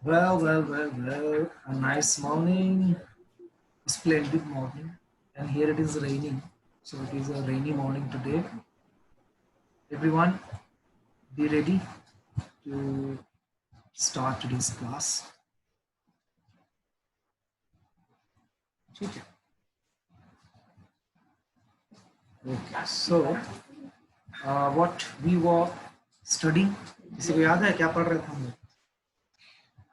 Well, a nice morning, splendid morning, and here it is raining. So it is a rainy morning today. Everyone, be ready to start today's class. Okay, so what we were studying, किसी को याद है क्या पढ़ रहे थे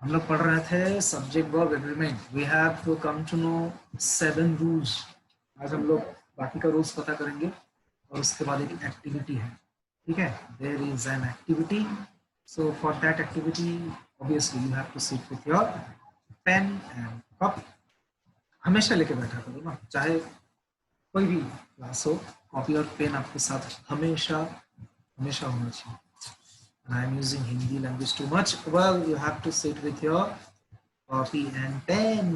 हम लोग पढ़ रहे थे subject verb agreement. We have to come to know 7 rules. आज हम लोग बाकी का रूल्स पता करेंगे और उसके बाद एक एक्टिविटी है. ठीक है, there is an activity. So for that activity obviously you have to sit with your pen and cup. हमेशा लेके बैठा करो ना, चाहे कोई भी क्लास हो, कॉपी और पेन आपके साथ हमेशा हमेशा होना चाहिए. I am using Hindi language too much. Well, you have to sit with your copy and pen.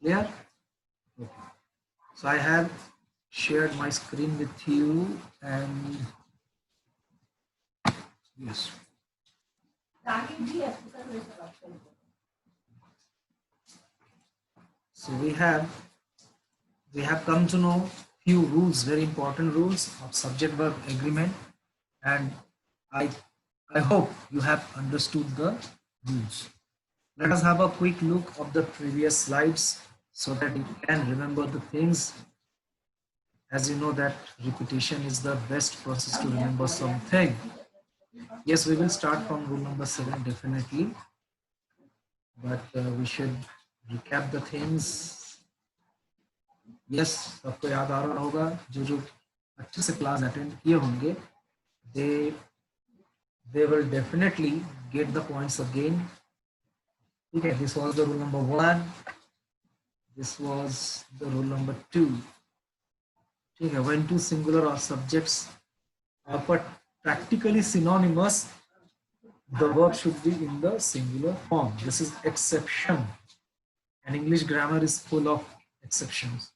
Clear? Okay. So I have shared my screen with you, and yes. So we have come to know few rules, very important rules of subject verb agreement, and I hope you have understood the rules. Let us have a quick look of the previous slides so that you can remember the things. As you know that repetition is the best process to remember something. Yes, we will start from rule number 7 definitely, but we should recap the things. Yes, सबको याद आ रहा होगा जो अच्छे से class attend किए होंगे, they will definitely get the points again. Okay, this was the rule number 1. This was the rule number 2. Okay, when two singular or subjects are practically synonymous, the verb should be in the singular form. This is exception, and English grammar is full of exceptions.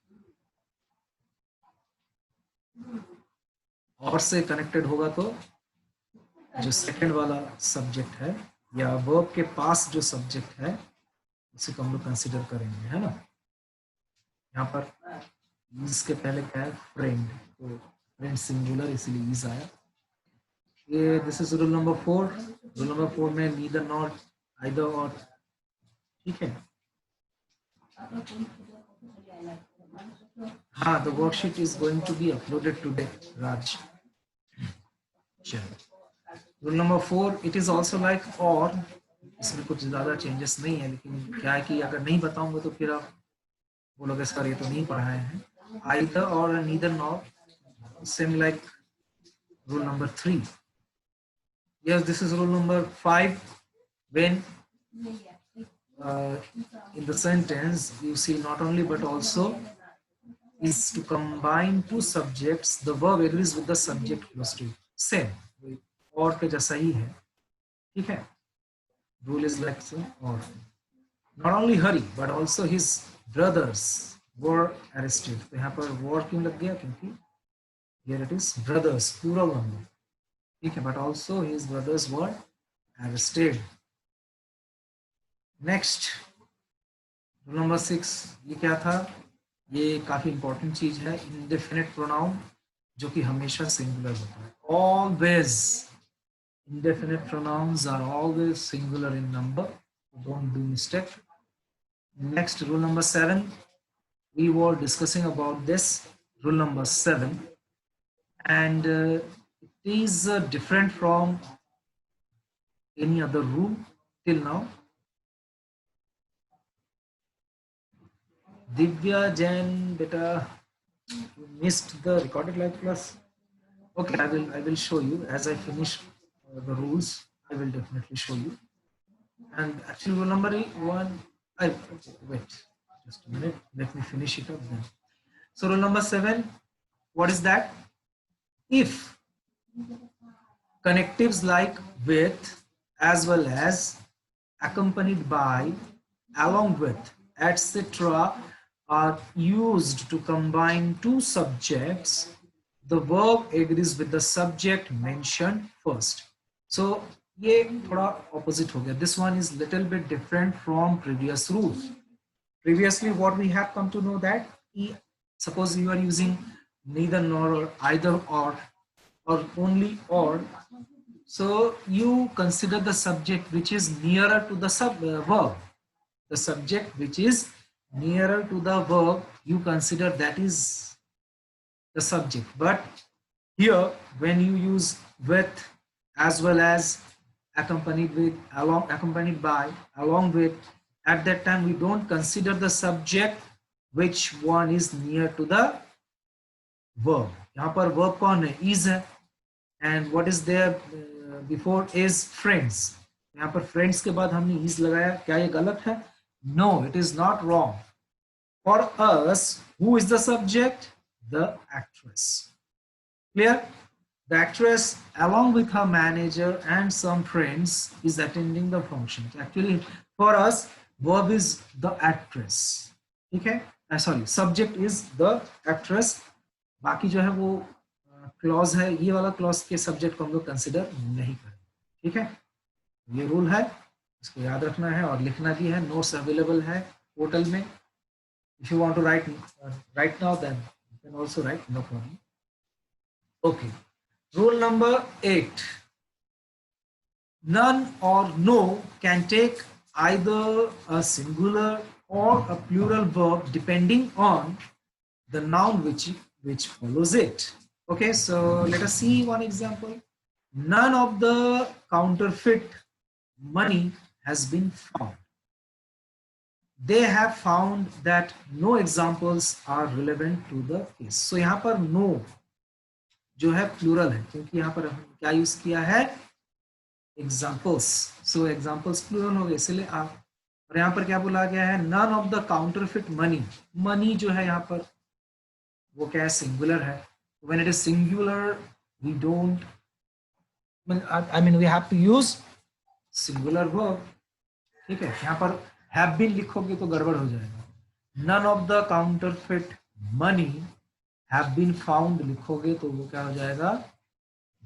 और से connected होगा तो जो second वाला subject है या verb के पास जो सब्जेक्ट है उसी को हम लोग कंसिडर करेंगे, है ना. यहाँ पर इसके पहले क्या है, फ्रेंड, तो फ्रेंड सिंगुलर इसलिए इज आया. ये this is rule number 4. Rule number 4 में नीदर नॉट आइदर और. ठीक है, हाँ, the worksheet is going to be uploaded today, Raj. Rule number 4, it is also like or. इसमें कुछ ज्यादा चेंजेस नहीं है, लेकिन क्या है कि अगर नहीं बताऊंगा तो फिर आप बोलोगे सर ये तो नहीं पढ़ाए हैं. Either or and neither nor, same like rule number 3. Yes, this is rule number 5. When in the sentence you see not only but also is to combine two subjects, the verb agrees with the subject plus to. Same, और के जैसा ही है. ठीक है, rule is like so. Or not only Hari but also his brothers were arrested. तो यहाँ पर war क्यों लग गया, क्योंकि here it is brothers plural number. ठीक है, but also his brothers were arrested. Next, rule number 6, ये क्या था, ये काफी इंपॉर्टेंट चीज है. इंडेफिनिट प्रोनाउन जो कि हमेशा सिंगुलर होता है. Always indefinite pronouns are always singular in number. Don't do mistake. Next, rule number 7. We were discussing about this rule number 7, and it is different from any other rule till now. Divya Jain, beta, you missed the recorded live class. Okay, I will show you as I finish the rules. I will definitely show you. And actually rule number 1, wait just a minute, let me finish it up then. So rule number 7, what is that? If connectives like with, as well as, accompanied by, along with, etc. are used to combine two subjects, the verb agrees with the subject mentioned first. सो ये थोड़ा opposite हो गया. This one is little bit different from previous rule. Previously, what we have come to know that suppose you are using neither nor or either or only or, so you consider the subject which is nearer to the verb. The subject which is nearer to the verb, you consider that is the subject. But here, when you use with, as well as, accompanied with, along, accompanied by, along with, at that time we don't consider the subject which one is near to the verb. यहाँ पर verb कौन है? Is है. And what is there before is friends. यहाँ पर friends के बाद हमने is लगाया. क्या ये गलत है? No, it is not wrong. For us, who is the subject? The actress. Clear? The actress, along with her manager and some friends, is attending the function. Actually, for us, verb is the actress. Okay? Sorry, subject is the actress. बाकी जो है वो clause है, ये वाला clause के subject को हम लोग कंसिडर नहीं करें. ठीक है, ये रूल है, इसको याद रखना है और लिखना भी है. नोट्स अवेलेबल है पोर्टल में. If you want to write right now, then you can also write, no problem. Okay. Rule number 8. None or no can take either a singular or a plural verb depending on the noun which follows it. Okay, so let us see one example. None of the counterfeit money has been found. They have found that no examples are relevant to the case. So यहाँ पर no जो है plural है, क्योंकि यहाँ पर हम क्या यूज किया है? एग्जाम्पल्स. सो एग्जाम्पल्स प्लूरल हो गए, इसलिए आप. और यहाँ पर क्या बोला गया है? None of the counterfeit money. Money जो है यहाँ पर वो क्या है? सिंगुलर है. When it is singular we don't, I mean we have to use singular verb. ठीक है, यहाँ पर हैव बीन लिखोगे तो गड़बड़ हो जाएगा. None of the counterfeit money have been found लिखोगे तो वो क्या हो जाएगा?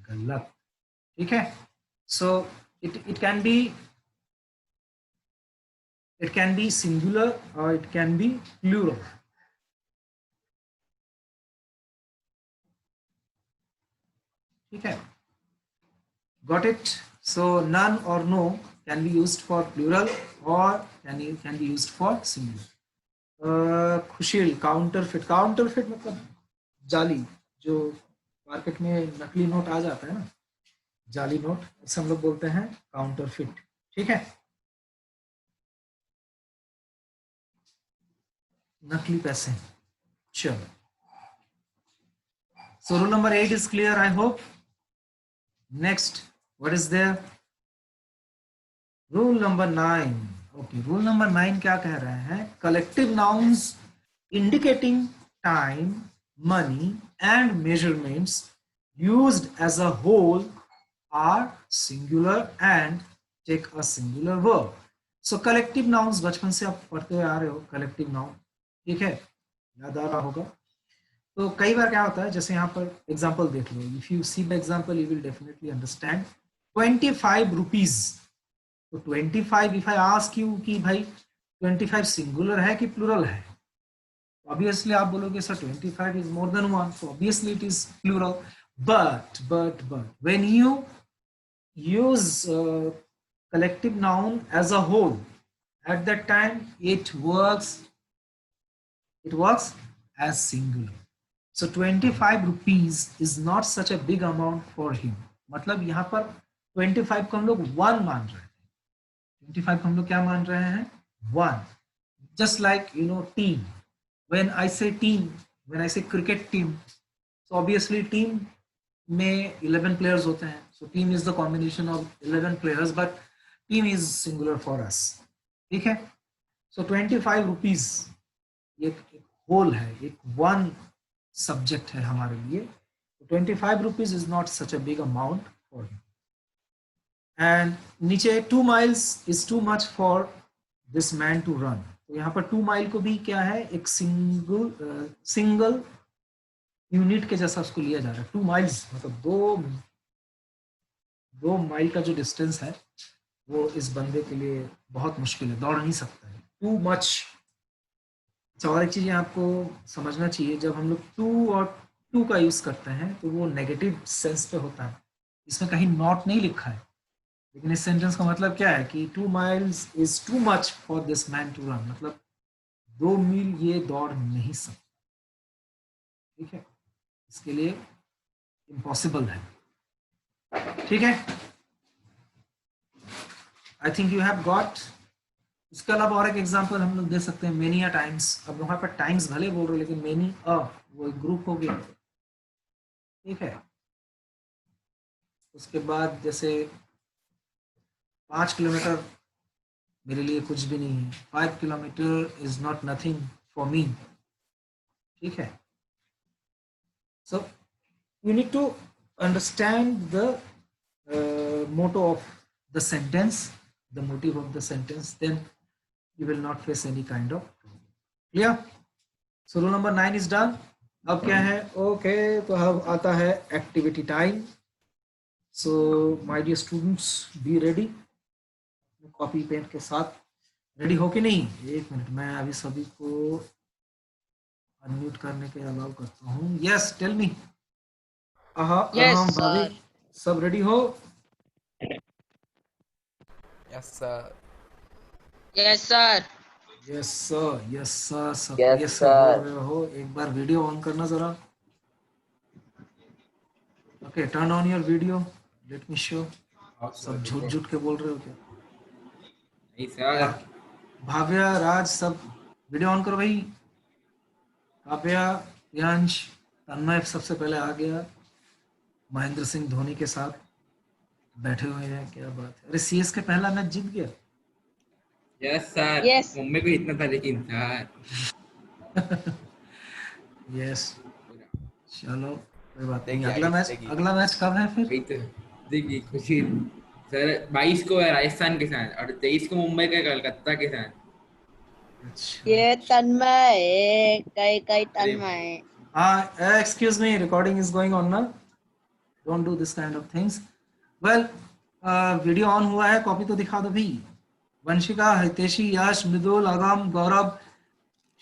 गलत. ठीक है, सो it can be singular or it can be plural. ठीक है, got it? So none or no can be used for plural or can be used for singular. Khushil, counterfeit. Counterfeit मतलब जाली, जो मार्केट में नकली नोट आ जाता है ना, जाली नोट, इसे हम लोग बोलते हैं काउंटरफिट. ठीक है, नकली पैसे. चलो, so rule number 8 is clear, I hope. Next, what is there? Rule number 9. Okay, rule number 9 क्या कह रहे हैं? Collective nouns indicating time, money and measurements used as a whole are singular and take a singular verb. So collective nouns, बचपन से आप पढ़ते हुए आ रहे हो collective noun. ठीक है, याद आ रहा होगा. तो कई बार क्या होता है, जैसे यहाँ पर एग्जाम्पल देख लो. If you see the example you will definitely understand. 25 rupees. तो 25, इफ आई आस्क यू कि भाई 25 सिंगुलर है कि प्लूरल है, ऑब्वियसली आप बोलोगे sir 25 is more than one, so obviously it is plural. but when you use collective noun as a whole, at that time it works as singular. So 25 rupees is not such a big amount for him. मतलब यहाँ पर 25 को हम लोग 1 मान रहे हैं. 25 को हम लोग क्या मान रहे हैं? 1. Just like, you know, team. When I say team, when I say cricket team, so obviously team में 11 players होते हैं. So team is the combination of 11 players, but team is singular for us. ठीक है? So 25 rupees एक whole है, एक one subject है हमारे लिए. 25 rupees is not such a big amount for him. And नीचे 2 miles is too much for this man to run. तो यहाँ पर 2 mile को भी क्या है? एक single यूनिट के जैसा उसको लिया जा रहा है. 2 miles मतलब 2 माइल का जो डिस्टेंस है वो इस बंदे के लिए बहुत मुश्किल है, दौड़ नहीं सकता है, टू मच। अच्छा, और एक चीज़ आपको समझना चाहिए, जब हम लोग टू और टू का यूज़ करते हैं तो वो नेगेटिव सेंस पे होता है, इसमें कहीं नॉट नहीं लिखा है, लेकिन इस सेंटेंस का मतलब क्या है कि 2 miles is too much for this man to run, मतलब 2 मील ये दौड़ नहीं सकता, ठीक है, इसके लिए इम्पॉसिबल है, ठीक है। I think you have got. उसके अलावा और एक एग्जांपल हम लोग दे सकते हैं, मेनी अ टाइम्स। अब वहां पर टाइम्स भले बोल रहे हो लेकिन मेनी अ वो एक ग्रुप हो गया, ठीक है। उसके बाद जैसे 5 किलोमीटर मेरे लिए कुछ भी नहीं है, 5 kilometre is not nothing for me, ठीक है। सो you need to understand the motto of the sentence, the motive of the sentence, then you will not face any kind of problem. Clear? So rule number 9 is done. अब क्या है? Okay, तो अब आता है activity time. So my dear students, be ready, copy pen के साथ ready हो कि नहीं? एक मिनट, मैं अभी सभी को अनम्यूट करने के अलाउ करता हूँ। Yes, tell me. Yes, Arham भाभी, sir. सब रेडी हो? Yes, sir. Yes, sir. Yes sir, yes sir, सब Yes, यस सर बोल sir. रहे हो। एक बार वीडियो ऑन करना जरा। Okay, turn on your video, let me show. सब झूठ झूठ के बोल रहे हो क्या? नहीं सर। भाव्या, राज, सब वीडियो ऑन करो भाई। काव्या, यांश, तन्मय सबसे पहले आ गया, महेंद्र सिंह धोनी के साथ बैठे हुए हैं, क्या बात है। अरे सीएस के पहला मैच जीत गया। Yes sir. Yes. मम्मी को इतना था लेकिन सर। यस, चलो कोई बात नहीं। जीतेगी। अगला मैच कब है फिर? वही तो देखिए खुशी सर, 22 को है राजस्थान के साथ और 23 को मुंबई का कलकत्ता के साथ। अच्छा, ये तन्मय है, कई कई अरे तन्मय। हाँ, excuse me, recording is going on ना, don't do this kind of things. Well, video on हुआ है, कॉपी तो दिखा दो भाई। वंशिका, हितेशी, यश, मृदुल, अगम, गौरव,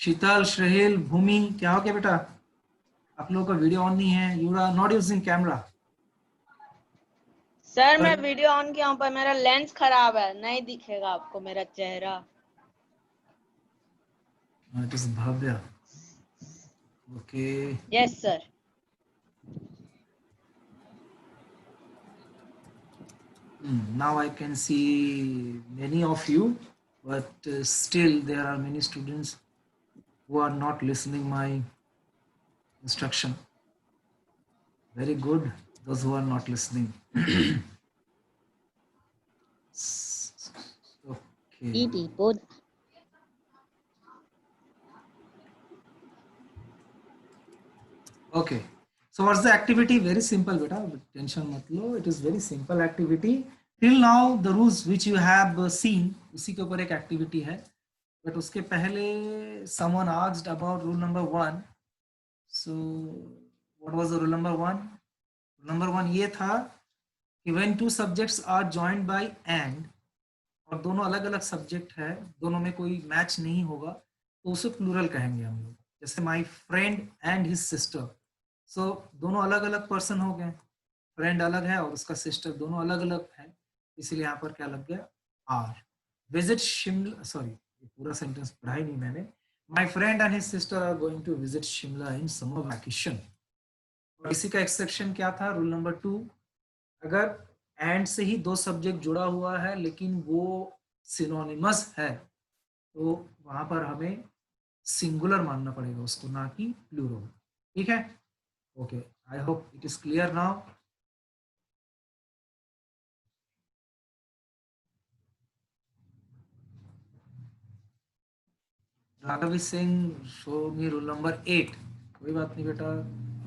शीतल, श्रेहिल, भूमि, क्या हो गया बेटा? आप लोगों का वीडियो ऑन नहीं है, you are not using camera. Sir मैं वीडियो ऑन किया हूँ पर मेरा लेंस खराब है, नहीं दिखेगा आपको मेरा चेहरा। It is Bhavya, okay. Yes sir. Now I can see many of you, but still there are many students who are not listening my instruction. Very good, those who are not listening. Okay. Okay, so what's the activity? Very simple beta, tension mat lo, it is very simple activity. Till now the rules which you have seen, उसी के ऊपर एक activity है, but उसके पहले someone asked about rule number 1. So what was the rule number 1? Rule number 1 ये था कि when two subjects are joined by and, और दोनों अलग अलग सब्जेक्ट है, दोनों में कोई मैच नहीं होगा, तो उसे प्लूरल कहेंगे हम लोग। जैसे my friend and his sister, so दोनों अलग अलग पर्सन हो गए, फ्रेंड अलग है और उसका सिस्टर, दोनों अलग अलग है, इसीलिए यहाँ पर क्या लग गया? आर। विजिट शिमला, सॉरी पूरा सेंटेंस पढ़ा ही नहीं मैंने। My friend and his sister are going to visit Shimla in summer vacation. और इसी का एक्सेप्शन क्या था? रूल नंबर 2, अगर एंड से ही दो सब्जेक्ट जुड़ा हुआ है लेकिन वो सिनोनिमस है, तो वहां पर हमें सिंगुलर मानना पड़ेगा उसको, ना कि प्लूरल, ठीक है? Okay, I hope it is clear now. Raghav Singh, show me rule number 8। कोई बात नहीं बेटा,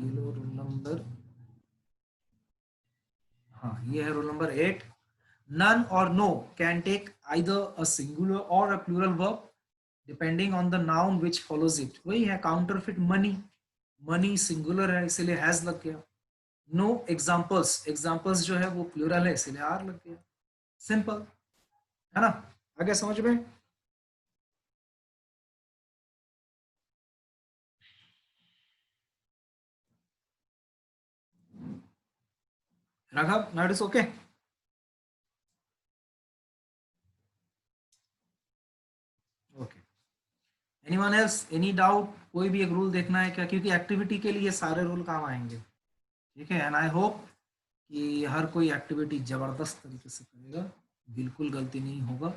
ये लो रूल नंबर, हाँ ये है rule number 8। None or no can take either a singular or a plural verb depending on the noun which follows it. वही है counterfeit money, money singular है इसीलिए has लग गया, नो एग्जाम्पल्स, एग्जाम्पल्स जो है वो प्लूरल है इसलिए आर लग गया, सिंपल है ना। आगे समझ में? Raghav, now it is okay? Okay, anyone else, any doubt? कोई भी एक रूल देखना है क्या? क्योंकि एक्टिविटी के लिए सारे रूल काम आएंगे, ठीक है। एंड आई होप कि हर कोई एक्टिविटी जबरदस्त तरीके से करेगा, बिल्कुल गलती नहीं होगा।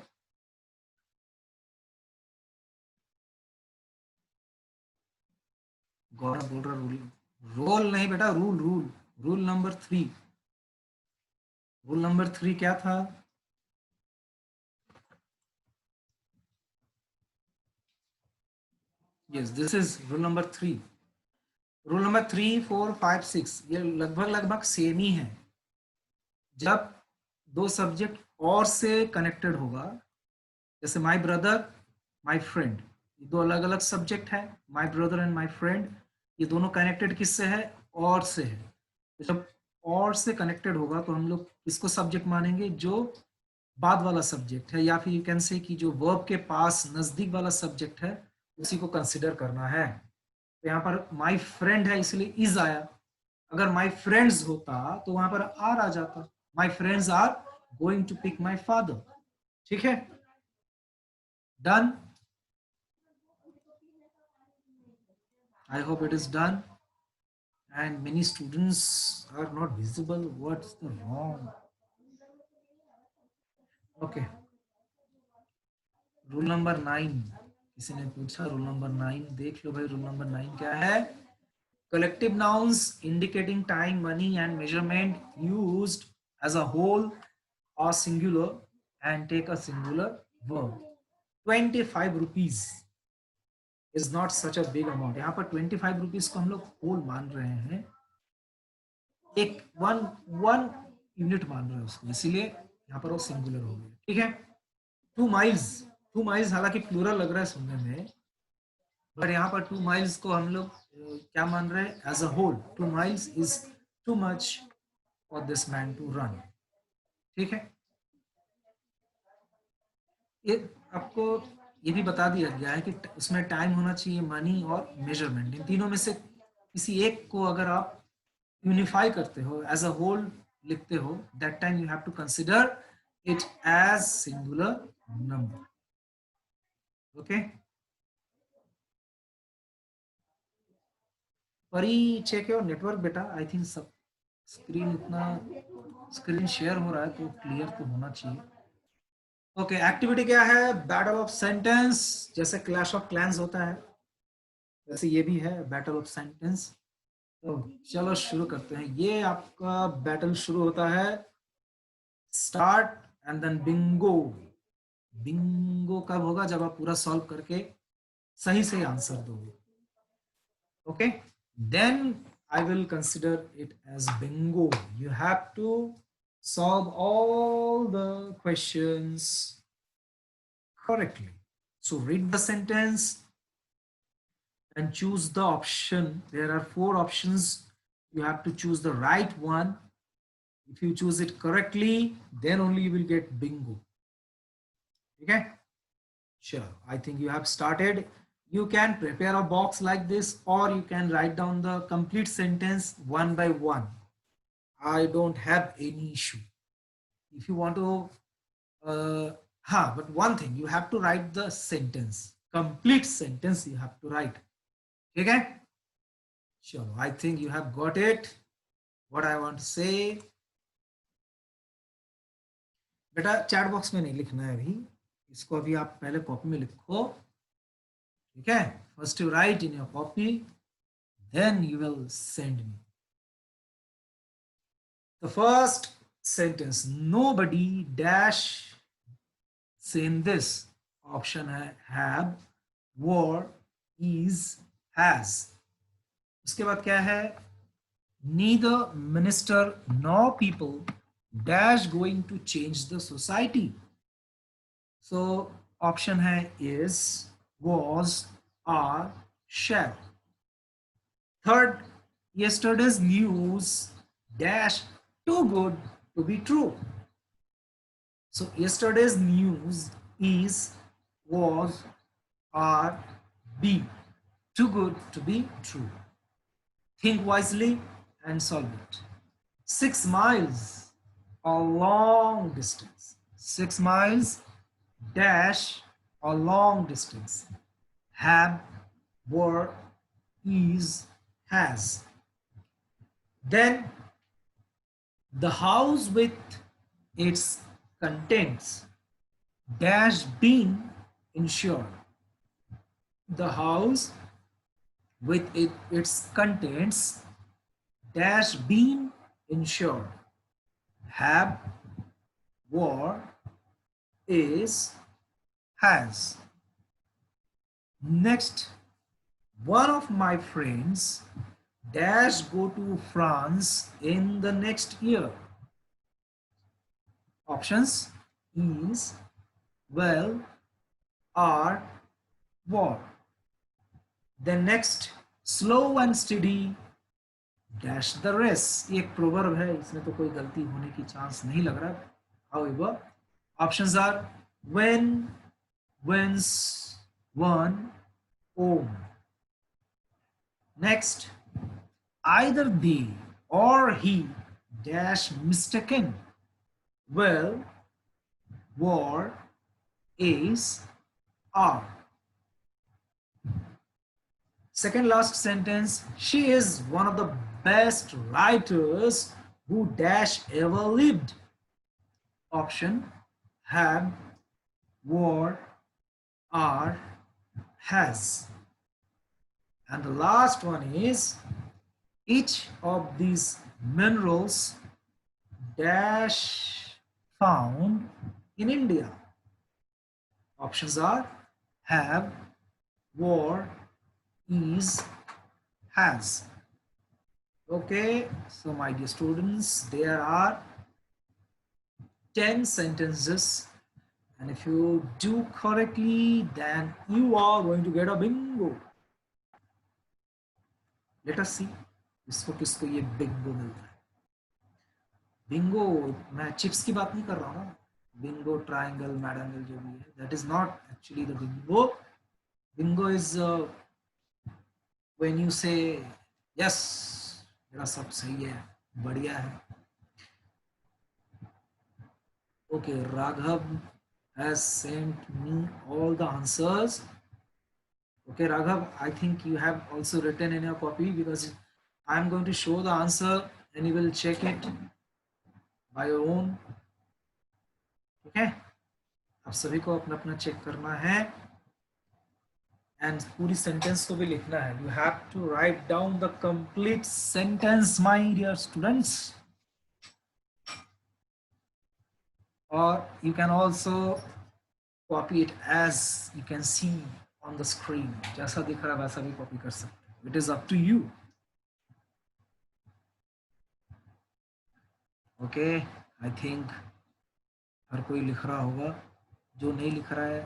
गौरव बोल रहा रूल, रोल नहीं बेटा, rule rule, rule number 3। Rule number 3 क्या था? Yes, this is rule number 3। Rule number 3, 4, 5, 6 ये लगभग लगभग सेम ही है। जब दो सब्जेक्ट और से कनेक्टेड होगा, जैसे माई ब्रदर, माई फ्रेंड, ये दो अलग अलग सब्जेक्ट है। My brother and my friend, ये दोनों कनेक्टेड किससे है? और से है। तो जब और से कनेक्टेड होगा तो हम लोग किसको सब्जेक्ट मानेंगे? जो बाद वाला सब्जेक्ट है, या फिर यू कैन से कि जो वर्ब के पास नजदीक वाला सब्जेक्ट है उसी को कंसिडर करना है। तो यहाँ पर माई फ्रेंड है इसलिए इज आया। अगर माई फ्रेंड्स होता तो वहां पर आर आ जाता। My friends are going to pick my father. ठीक है, done. I hope it is done. And many students are not visible. What's the wrong? Okay. Rule number 9, किसी ने पूछा रूल नंबर 9, देख लो भाई। रूल नंबर 9 क्या है? Collective nouns indicating time, money and measurement used as a whole or singular and take a singular verb. 25 rupees is not such a big amount. यहाँ पर 25 rupees को हम लोग whole मान रहे हैं, एक वन वन यूनिट मान रहे हैं उसको, इसीलिए यहाँ पर वो सिंगुलर हो गया। ठीक है, 2 माइल्स, 2 माइल्स हालांकि प्लूरल लग रहा है सुनने में, पर यहाँ पर 2 माइल्स को हम लोग क्या मान रहे हैं? As a whole 2 miles is too much for this man to run. ठीक है, ये आपको ये भी बता दिया गया है कि उसमें टाइम होना चाहिए, मनी और मेजरमेंट। इन तीनों में से किसी एक को अगर आप यूनिफाई करते हो, एज अ होल लिखते हो, that time you have to consider it as singular number. Okay, Pari check your network बेटा। आई थिंक सब स्क्रीन इतना स्क्रीन शेयर हो रहा है तो क्लियर तो होना चाहिए। ओके, एक्टिविटी क्या है? Battle of sentence. जैसे क्लैश ऑफ क्लैंस होता है वैसे ये भी है बैटल ऑफ सेंटेंस। तो चलो शुरू करते हैं। ये आपका बैटल शुरू होता है, start and then bingo. Bingo कब होगा? जब आप पूरा सॉल्व करके सही से आंसर दोगे। Okay, then I will consider it as bingo. You have to solve all the questions correctly. So read the sentence and choose the option. There are 4 options. You have to choose the right one. If you choose it correctly, then only you will get bingo. Okay? Sure. I think you have started. You can prepare a box like this, or you can write down the complete sentence one by one. I don't have any issue. If you want to, but one thing, you have to write the sentence. Complete sentence you have to write. Okay? Sure. I think you have got it. What I want to say. बेटा chat box में नहीं लिखना है अभी, इसको अभी आप पहले कॉपी में लिखो। ठीक है, first you write in your copy, then you will send me the first sentence. Nobody dash seen this. Option है हैव, वर, इज, हैज। उसके बाद क्या है? Neither minister nor people dash going to change the society. So option है is, was, are, shall. Third, yesterday's news dash too good to be true. So yesterday's news is, was, are, be too good to be true. Think wisely and solve it. 6 miles, a long distance. 6 miles dash a long distance. Have, were, is, has. Then the house with its contents dash being insured. The house with its contents dash being insured. Have, were, is, has. Next, one of my friends dash go to France in the next year. Options is, well, are, were. Then next, slow and steady dash the rest. ये एक proverb है, इसमें तो कोई गलती होने की chance नहीं लग रहा. However, options are when, whence, one, own. Next, either they or he dash mistaken. Well, were, is, are. Second last sentence, she is one of the best writers who dash ever lived. Option, have, were, are, has. And the last one is, each of these minerals dash found in India. Options are have, were, is, has. Okay, so my dear students, there are 10 sentences, and if you do correctly, then you are going to get a bingo. Let us see इसको किसको ये Bingo मिलता है. Bingo, मैं chips की बात नहीं कर रहा हूँ. बिंगो, ट्रायंगल, मैडंगल जो भी है, that is not actually the bingo. Bingo is when you say yes, मेरा सब सही है, बढ़िया है. Okay, Raghav has sent me all the answers. Okay, Raghav, I think you have also written in your copy, because I'm going to show the answer and you will check it by your own. Okay, आप सभी को अपना अपना check करना है and पूरी sentence को भी लिखना है. You have to write down the complete sentence, my dear students. Or you can also copy it as you can see on the screen. जैसा दिख रहा है वैसा भी copy कर सकते हैं. It is up to you. Okay, I think हर कोई लिख रहा होगा. जो नहीं लिख रहा है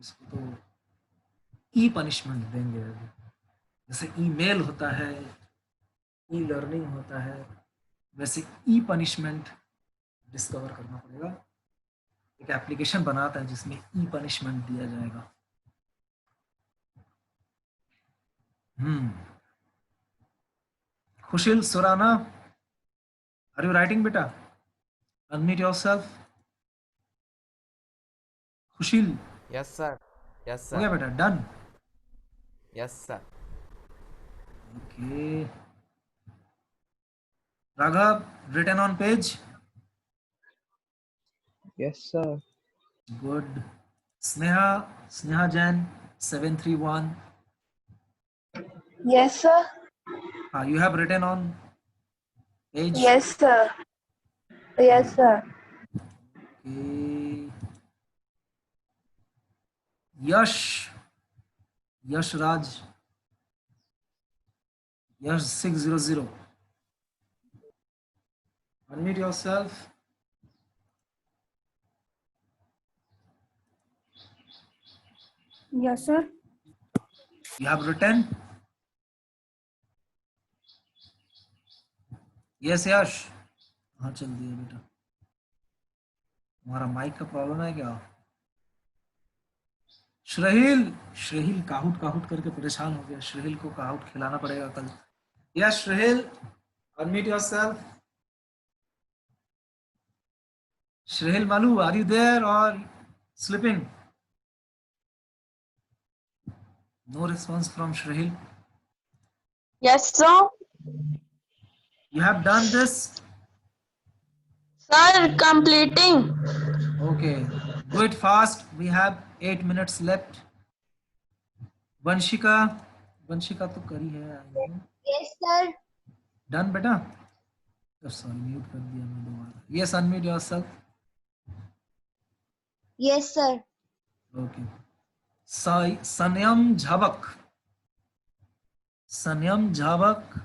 उसको तो ई पनिशमेंट देंगे. जैसे ईमेल होता है, ई लर्निंग होता है, वैसे ई पनिशमेंट डिस्कवर करना पड़ेगा. एक एप्लीकेशन बनाता है जिसमें ई पनिशमेंट दिया जाएगा. Khushil Surana, are you writing बेटा? Unmute yourself. Khushil. Yes, sir. Yes, हो गया sir. बेटा? Done. Yes, sir. Okay. Raghav, written on page? Yes, sir. Good. Sneha Jain, 731. Yes, sir. You have written on page? Yes, sir. Yes, sir. Okay. Yash Raj, Yash 600. Unmute yourself. Yes, sir. You have written? Yes Yash, हाँ चल दिया बेटा। हमारा mic का problem है क्या? श्रहिल, श्रहिल काहुट काहुट करके परेशान हो गया। श्रहिल को काहुट खिलाना पड़ेगा कल। Yes Shrahil, unmute yourself. Shrahil Malu, are you there और sleeping? No response from Shrahil. Yes, sir. You have done this? Sir, completing. Okay. Do it fast. We have 8 minutes left. Vanshika, Vanshika तो करी है। Yes, sir. Done बेटा? सॉरी म्यूट कर दिया मैं दोबारा। Yes, unmute yourself. Yes, sir. Okay. Sanyam Jhabak. Sanyam Jhabak.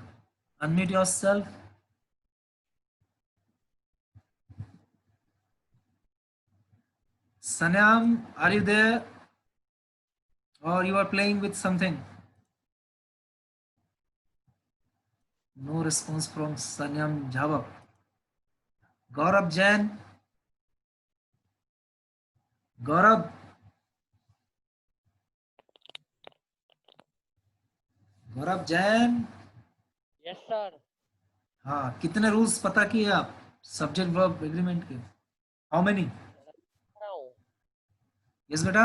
Unmute yourself. Sanyam, are you there? Or you are playing with something? No response from Sanyam Jhavak. Gaurav Jain. Gaurav. Gaurav Jain. Yes sir. हाँ, कितने rules पता किए आप subject verb agreement के? How many? Yes बेटा।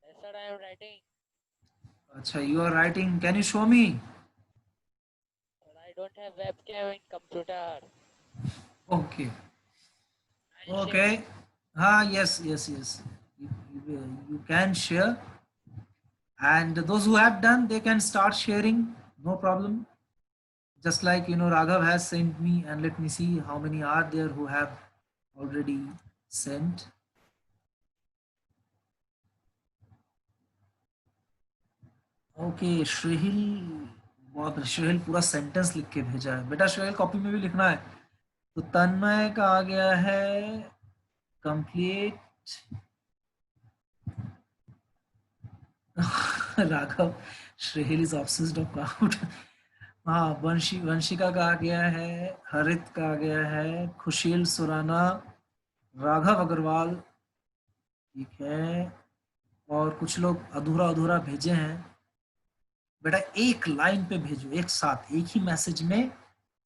Yes sir, I am writing. अच्छा, you are writing, can you show me? I don't have webcam in computer. Okay okay, हाँ yes yes yes, you can share, and those who have done, they can start sharing, no problem. Just like, you know, Raghav has sent me, and let me see how many are there who have already sent. Okay Shrehil, बहुत श्रेहिल पूरा sentence लिख के भेजा है बेटा। श्रेहिल copy में भी लिखना है। तो तन्मय का आ गया है complete. Raghav, Shrehil is obsessed of Kahoot. हाँ, वंशिका का आ गया है, हरित का आ गया है, खुशील सुराना, राघव अग्रवाल, ठीक है, और कुछ लोग अधूरा अधूरा भेजे हैं। बेटा एक लाइन पे भेजो, एक साथ एक ही मैसेज में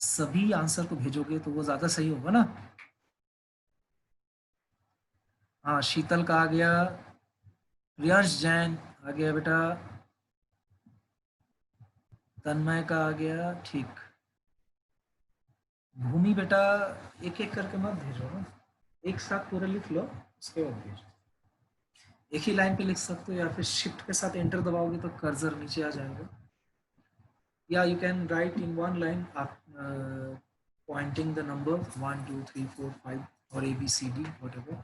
सभी आंसर को भेजोगे तो वो ज्यादा सही होगा ना। हाँ, शीतल का आ गया, प्रियांश जैन आ गया बेटा, तन्मय का आ गया, ठीक। भूमि बेटा एक एक करके मत भेजो ना, एक साथ पूरा लिख लो, उसके बाद भेजो। एक ही लाइन पे लिख सकते हो, या फिर शिफ्ट के साथ एंटर दबाओगे तो कर्सर नीचे आ जाएगा। या you can write in one line Poynting the number 1 2 3 4 5 और ABCD व्हाटएवर।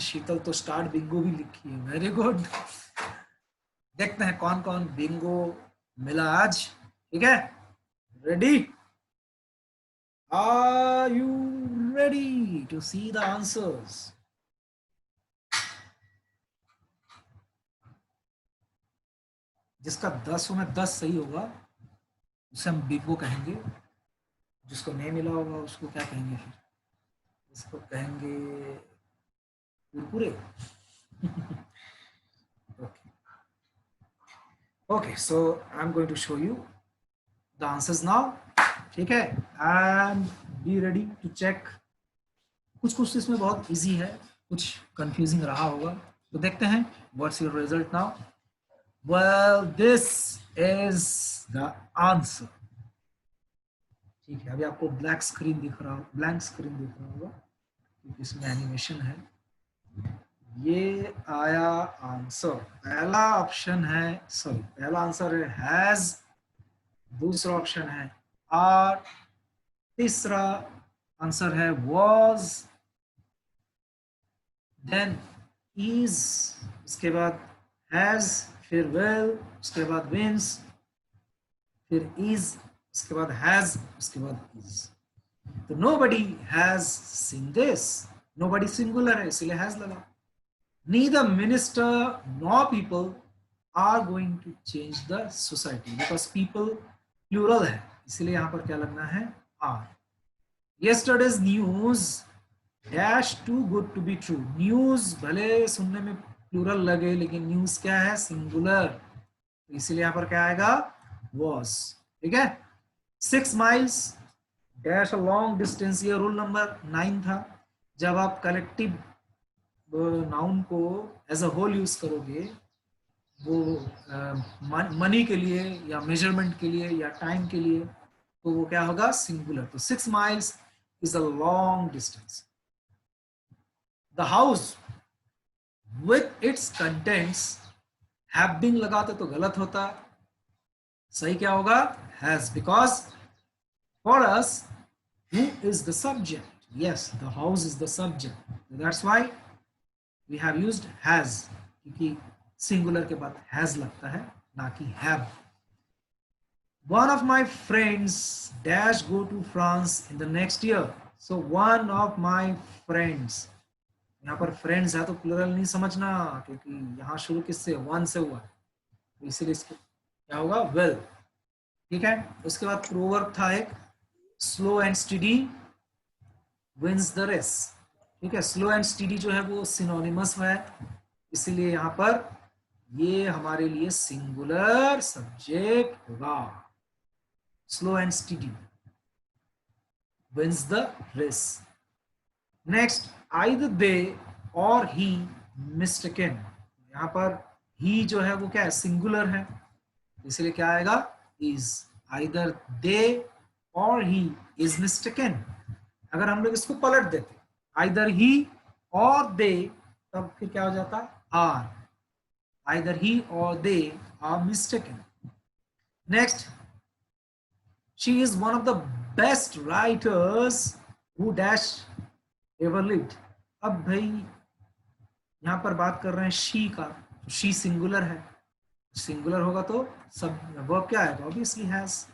शीतल तो स्टार्ट बिंगो भी लिखी है, वेरी गुड। देखते हैं कौन कौन बिंगो मिला आज, ठीक है। Ready? Are you ready to see the answers? जिसका 10 में 10 सही होगा उसे हम बिंगो कहेंगे। जिसको नहीं मिला होगा उसको क्या कहेंगे फिर? इसको कहेंगे Kurkure. Okay, so I'm going to show you the answers now, ठीक है, and be ready to check। कुछ इसमें बहुत इजी है, कुछ कंफ्यूजिंग रहा होगा, तो देखते हैं। What's your result now? Well, this is the answer। ठीक है, अभी आपको ब्लैंक स्क्रीन दिख रहा होगा क्योंकि इसमें एनिमेशन है। ये आया आंसर, पहला ऑप्शन है, सॉरी पहला आंसर है हैज, दूसरा ऑप्शन है आर, तीसरा आंसर है वाज, देन इज, उसके बाद हैज, फिर विल, उसके बाद विंस, फिर इज, उसके बाद हैज, उसके बाद इज। तो nobody has seen this, nobody singular है इसलिए हैज लगा। Neither minister nor people are going to change the society, because people plural है, इसलिए यहाँ पर क्या लगना है, are. Yesterday's news dash too good to be true. News भले सुनने में प्लूरल लगे, लेकिन न्यूज क्या है, सिंगुलर, इसीलिए यहाँ पर क्या आएगा, was. ठीक है. 6 miles dash a long distance, ये रूल नंबर 9 था. जब आप कलेक्टिव नाउन को एज अ होल यूज करोगे, वो मनी के लिए या मेजरमेंट के लिए या टाइम के लिए, तो वो क्या होगा, सिंगुलर. तो 6 miles is a long distance. The house with its contents, have been लगाते तो गलत होता, सही क्या होगा, has, because for us who is the subject? Yes, the house is the subject. That's why we have used has, क्योंकि singular के बाद has लगता है, ना कि have. One of my friends dash go to France in the next year. So one of my friends, यहाँ पर friends है तो प्लूरल नहीं समझना, क्योंकि यहाँ शुरू किससे, one से हुआ है, तो इसीलिए इसको क्या होगा, well. ठीक है. उसके बाद प्रोवर्ब था एक, slow and steady wins the race. ठीक है. स्लो एंड स्टीडी जो है वो सिनोनिमस है, इसीलिए यहाँ पर ये हमारे लिए सिंगुलर सब्जेक्ट होगा. Slow and steady wins the race. Next, either they or he mistaken. यहाँ पर he जो है वो क्या है, सिंगुलर है, इसलिए क्या आएगा, is. Either they or he is mistaken. अगर हम लोग इसको पलट देते, either he or they, तब फिर क्या हो जाता, are. Either he or they are mistaken. Next, she is one of the best writers who dash ever lived. अब भाई यहाँ पर बात कर रहे हैं she का, she सिंगुलर है, सिंगुलर होगा तो सब वर्ब क्या आएगा, obviously has.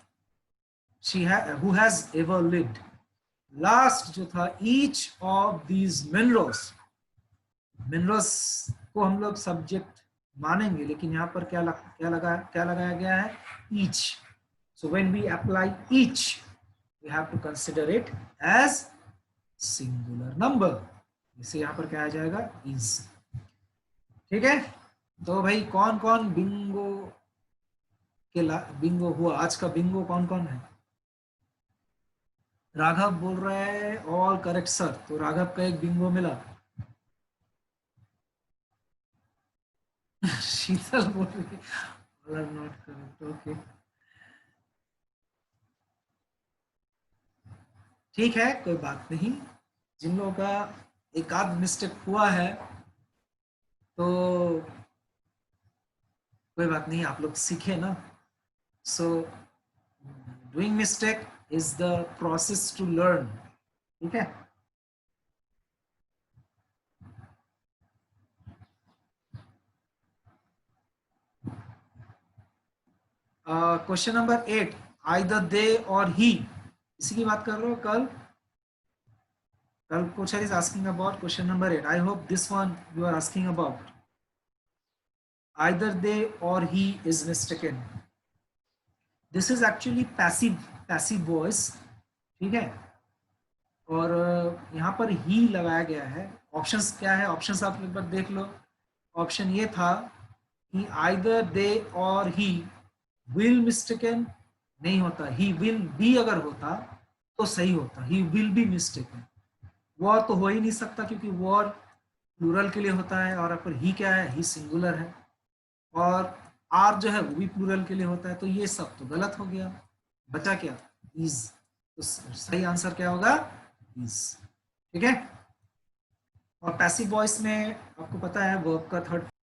She who has ever lived. Last जो था, each of these minerals, minerals को हम लोग सब्जेक्ट मानेंगे, लेकिन यहाँ पर क्या लगाया गया है, each. So when we apply each, we have to consider it as singular number. इसे यहाँ पर क्या आ जाएगा, is. ठीक है. तो भाई कौन कौन बिंगो बिंगो हुआ, आज का बिंगो कौन कौन है? राघव बोल रहा है ऑल करेक्ट सर, तो राघव का एक बिंगो मिला. शीतल बोल रही है नॉट करेक्ट. ओके ठीक है, कोई बात नहीं. जिन लोगों का एक आध मिस्टेक हुआ है तो कोई बात नहीं, आप लोग सीखे ना. So doing mistake is the process to learn. ठीक है. Question number 8, either they or he, इसी की बात कर रहे हो. कल Kochhar is asking about question number 8. I hope this one you are asking about. Either they or he is mistaken. This is actually passive voice. ठीक है. और यहाँ पर ही लगाया गया है. ऑप्शंस क्या है, ऑप्शंस आप एक बार देख लो. ऑप्शन ये था कि either they or he will mistaken, नहीं होता. he will be अगर होता तो सही होता, he will be mistaken. War तो हो ही नहीं सकता, क्योंकि वॉर प्लूरल के लिए होता है, और पर ही क्या है, ही सिंगुलर है, और आर जो है वो भी प्लूरल के लिए होता है. तो ये सब तो गलत हो गया. बचा क्या, इज. तो सही आंसर क्या होगा, इज. ठीक है. और पैसिव वॉइस में आपको पता है वर्ब का थर्ड